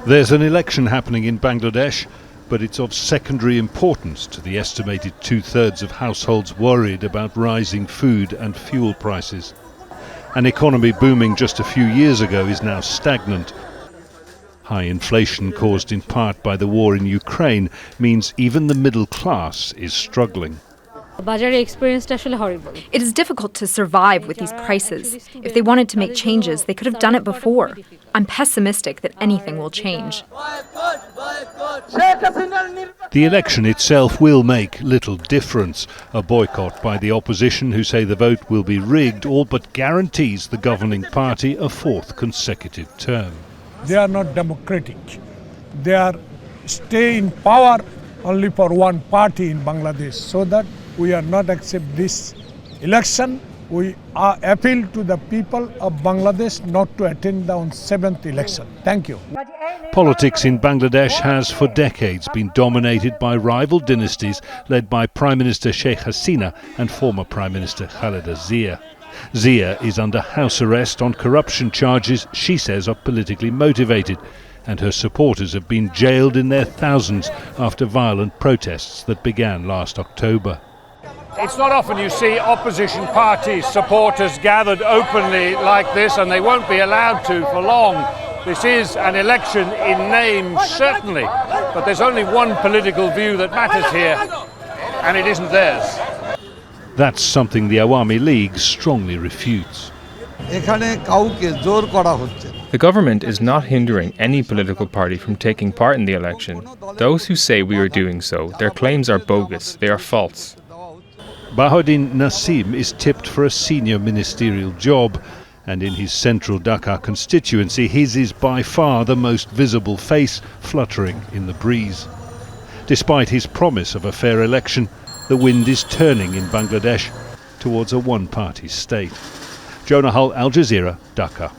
There's an election happening in Bangladesh, but it's of secondary importance to the estimated two-thirds of households worried about rising food and fuel prices. An economy booming just a few years ago is now stagnant. High inflation, caused in part by the war in Ukraine, means even the middle class is struggling. It is difficult to survive with these prices. If they wanted to make changes, they could have done it before. I'm pessimistic that anything will change. The election itself will make little difference. A boycott by the opposition, who say the vote will be rigged, all but guarantees the governing party a fourth consecutive term. They are not democratic. They are stay in power only for one party in Bangladesh, so that we are not accept this election. We are appeal to the people of Bangladesh not to attend the 7th election. Thank you. Politics in Bangladesh has for decades been dominated by rival dynasties led by Prime Minister Sheikh Hasina and former Prime Minister Khaleda Zia. Zia is under house arrest on corruption charges she says are politically motivated, and her supporters have been jailed in their thousands after violent protests that began last October. It's not often you see opposition party supporters gathered openly like this, and they won't be allowed to for long. This is an election in name, certainly, but there's only one political view that matters here, and it isn't theirs. That's something the Awami League strongly refutes. The government is not hindering any political party from taking part in the election. Those who say we are doing so, their claims are bogus, they are false. Bahuddin Nasim is tipped for a senior ministerial job, and in his central Dhaka constituency, his is by far the most visible face fluttering in the breeze. Despite his promise of a fair election, the wind is turning in Bangladesh towards a one-party state. Jonah, Hulll, Al Jazeera, Dhaka.